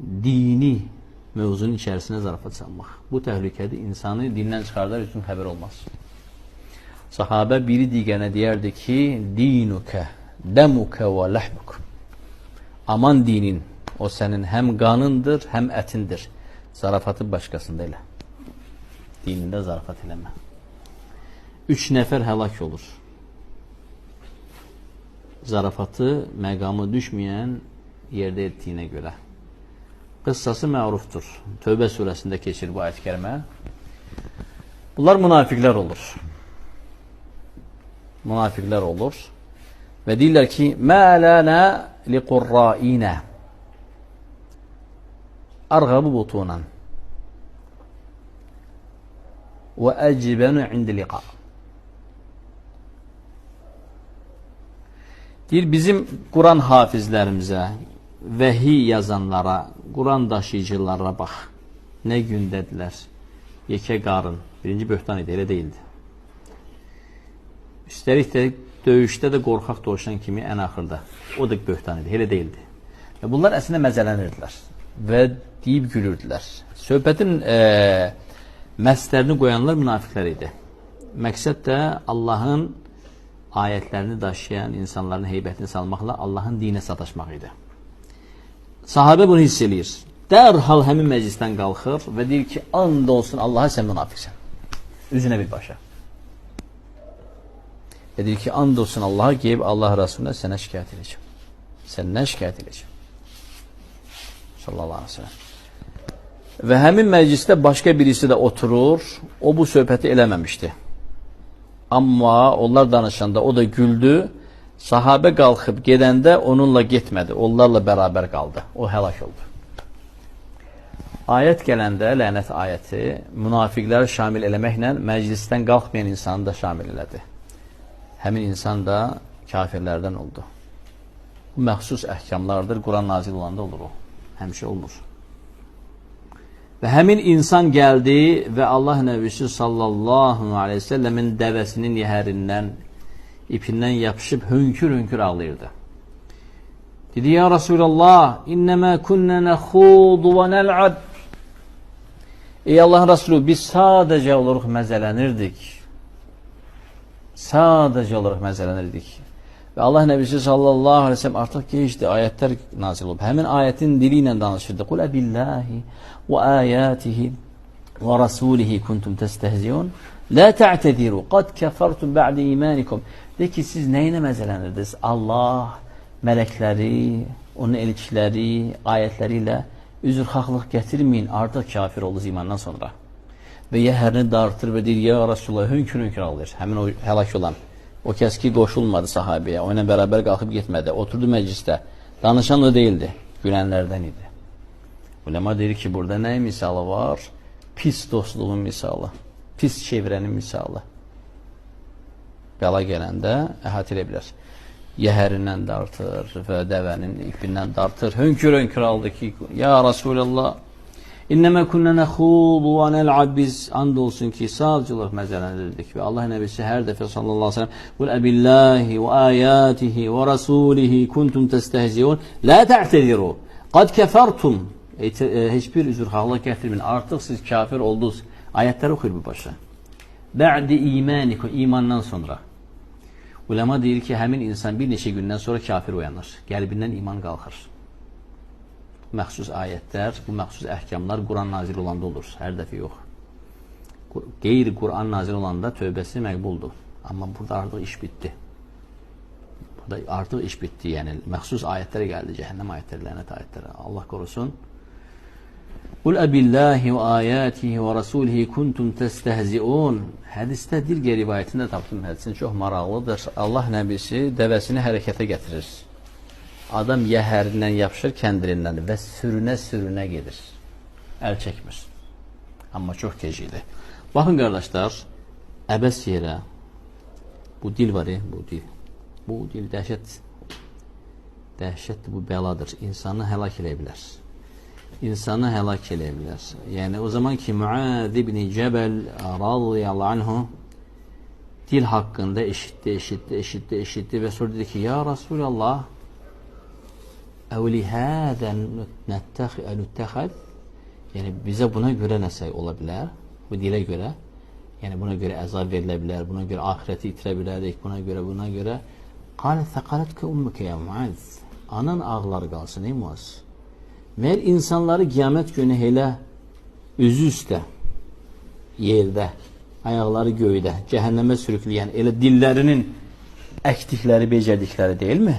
dini mövzunun içərisinə zarafat salmaq. Bu təhlükədir. İnsanı dindən çıxardar üçün xəbər olmaz. Sahabə biri digərinə deyərdi ki, dinukə, dəmukə və ləhmuk. Aman dinin, o sənin həm qanındır, həm ətindir. Zarafatı başqasında elə. Dinində zarafat eləmə. 3 nəfər həlak olur. Zarafatı məqamı düşməyən yerdə etdiyinə görə. Qıssası mərufdur. Tövbə surəsində keçir bu ayət-i kərimə. Bunlar münafiqlər olur. Münafiqlər olur. Və deyirlər ki, mə lənə liqurrainə arğabı butunan və əcibənü indi liqa. Deyir, bizim Quran hafizlərimizə, vəhiy yazanlara, Quran daşıyıcılara bax. Nə gündədirlər? Yekə qarın. Birinci böhtan idi, elə deyildi. Üstəlik də döyüşdə də qorxaq dovşan kimi ən axırda. O da böhtan idi, elə deyildi. Və bunlar əslində məzəllənirdilər və deyib gülürdülər. Söhbətin məslərini qoyanlar münafiqlər idi. Məqsəd də Allahın ayətlərini daşıyan insanların heybətini salmaqla Allahın dinə sataşmaq idi. Sahabə bunu hiss eləyir. Dərhal həmin məclisdən qalxır və deyir ki, and olsun Allaha sən münafiqsən. Üzünə bir başa. Və deyir ki, and olsun Allaha qeyb Allah Rasuluna sənə şikayət edəcəm. Səndən şikayət edəcəm. Sallallahu aleyhi ve sellem. Və həmin məclisdə başqa birisi də oturur, o bu söhbəti eləməmişdi. Amma onlar danışanda o da güldü. Sahabə qalxıb gedəndə onunla getmədi. Onlarla bərabər qaldı. O həlak oldu. Ayət gələndə, lənət ayəti, münafiqləri şamil eləməklə məclisdən qalxmayan insanı da şamil elədi. Həmin insan da kafirlərdən oldu. Bu məxsus əhkamlardır. Quran nazil olanda olur o. Həmişə olmur. Və həmin insan gəldi və Allah Nəbisi sallallahu aleyhi ve sellemin dəvəsinin yəhərindən, ipindən yapışıb hönkür-hönkür ağlayırdı. Dedi, ya Resulallah, innəmə künnə nəxudu və nəl'ab. Ey Allahın Resulü, biz sadəcə olaraq məzələnirdik. Sadəcə olaraq məzələnirdik. Və Allah Nəbisi sallallahu aleyhi ve sellem artıq geçdi, ayətlər nazil olub. Həmin ayətin dili ilə danışırdı. Qul əbillahi və ayatihi və rasulihi kuntum təstəhziyun. La ta'tediru, qad kəfərtum ba'di imanikum. De ki, siz nə ilə məzələnirdiniz? Allah, mələkləri, onun elçiləri, ayətləri ilə üzrxahlıq gətirməyin, artıq kafir oldunuz imandan sonra. Və yəhərini dartır və deyir, ya Rasulullah, hönkür-hönkür ağlayır. Həmin o həlak olan. O kəs ki, qoşulmadı sahabəyə, o ilə bərabər qalxıb getmədi. Oturdu məclisdə. Danışan o deyildi, gülənlərdən idi. Ulema deyir ki, burada nə misalı var? Pis dostluğun misalı, pis çevrənin misalı. Bəla gələndə əhatə edə bilər. Yəhərindən dartır və dəvənin ipindən dartır. Hönkür-hönkür aldı ki, ya Resulallah, İnnəmə künnə nəxudu və nəl'ab. Biz and olsun ki, sadəcə olaraq məzələnirdik. Və Allah Nəbisi hər dəfə sallallahu aleyhi ve sellem Qul əbillahi və ayatihi və rasulihi kuntum təstəhziyun. La ta'tediru. Qad kəfərtum. Heç bir üzrxahlıq gətirməyin. Artıq siz kafir oldunuz. Ayətləri oxuyur bu başa. Bə'di imanikum. İmandan sonra. Ulema deyir ki, həmin insan bir neçə gündən sonra kafir uyanır. Qəlbindən iman qalxır. Məxsus ayətlər, bu məxsus əhkamlar Quran nazil olanda olur, hər dəfə yox. Qeyri-Quran nazil olanda tövbəsi məqbuldur. Amma burada artıq iş bitdi. Burada artıq iş bitdi, yəni məxsus ayətlərə gəldi, cəhənnəm ayətləri, lənət ayətləri. Allah qorusun. Qul əbillahi və ayatihi və rasulihi kuntum təstəhziun. Hədisdə Dilqə rivayətində tapdım, hədisin çox maraqlıdır. Allah Nəbisi dəvəsini hərəkətə gətirir. Adam yəhərindən yapışır, kəndirindən və sürünə-sürünə gedir. Əl çəkmir. Amma çox gec idi. Baxın, qardaşlar, əbəs yerə bu dil var, bu dil. Bu dil dəhşətdir, bu bəladır. İnsanı həlak eləyə bilər. İnsanı həlak eləyə bilər. Yəni, o zaman ki, Muad ibn Cəbəl radiyallahu anhu dil haqqında eşitdi və sonra dedi ki, ya Resulallah, ev lihâden nüttehad, yani bize buna göre nəsə ola bilər, bu dilə görə, yani buna göre əzab verilebilir, buna göre ahireti itirebilirdik, buna göre قَالَ ثَقَلَتْكَ اُمُّكَ يَا مُعَذْ, anan ağları qalsın ey Muaz. Meğer insanları qiyamət günü elə üzü üstə, yerdə, ayaqları göydə, cəhənnəmə sürükləyən, elə dillərinin əkdikləri, becərdikləri değil mi?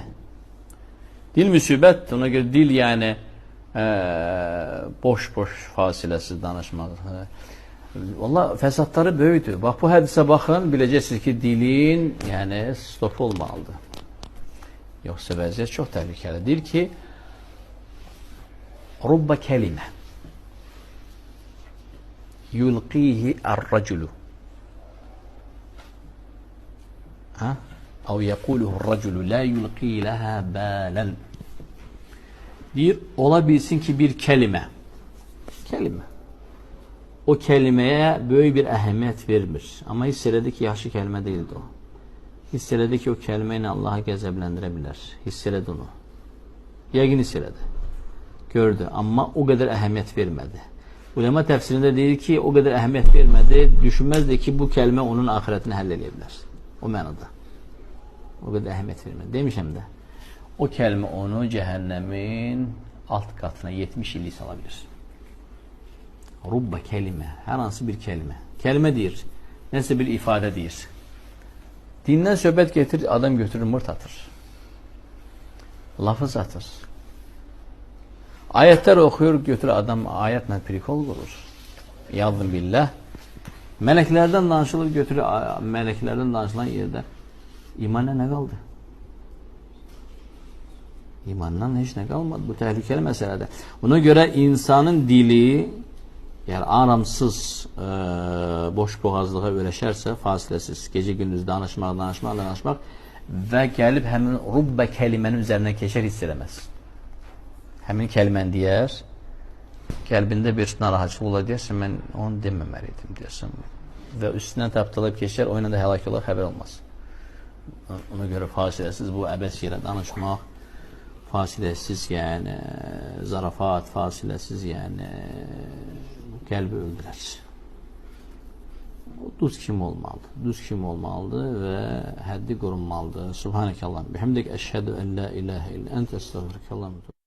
Dil müsibət, ona göre dil yani boş-boş fasiləsiz danışmaq. Valla fəsadları böyüdür. Bak bu hədisə baxın, biləcəksiniz ki, dilin yani stop olmalıdır. Yoxsa vəziyyət çox təhlükəlidir ki, rubba kəlimə yulqihi ar-raculu أو يقوله الرجل لا يلقي لها بالا. Bir olabilsin ki bir kelime o kelimeye böyle bir ehemmiyet vermir. Ama hisseledi ki yaxşı kelime değildi o. Hisseledi ki o kelimeyle Allah'ı gəzəbləndirə hisseledi onu. Yəqin hisseledi. Gördü ama o kadar ehemmiyet vermedi. Ulema tefsirinde deyir ki o kadar ehemmiyet vermedi. Düşünmezdi ki bu kelime onun ahiretini həlləyə o mənada. O kadar ehemmiyet vermedi. Demişəm də. O kelime onu cehennemin alt katına 70 illik salabilir. Rubba kelime. Her hansı bir kelime. Kelime deyir. Nəsə bir ifade deyir. Dindən söhbət getirir, adam götürür, mırt atır. Lafız atır. Ayetler okuyor, götürür adam ayetle prikol kurur. Yardım billah. Meleklerden danışılır, götürür meleklerden danışılan yerde İmanla ne kaldı? İmandan hiç ne kalmadı. Bu tehlikeli meselede. Buna göre insanın dili yani aramsız boş boğazlığa öleşerse fasilesiz gece gündüz danışmak ve gelip hemen rubbe kelimenin üzerine keçer hissedemez. Hemen kelimen diyer kalbinde bir narahatçılık ola dersin ben onu dememeliydim dersin ve üstünden taptalayıp geçer oyuna da helak olur haber olmaz. Ona göre fasilesiz bu əbəs yerə danışmaq, fasilesiz yani zarafat, fasilesiz yani kalbi öldürər. O düz kim olmalıdır ve həddi qorunmalıdır. Subhanəkəllah. Bihamdik əşhədü en la ilahe illa ente estağfiruke.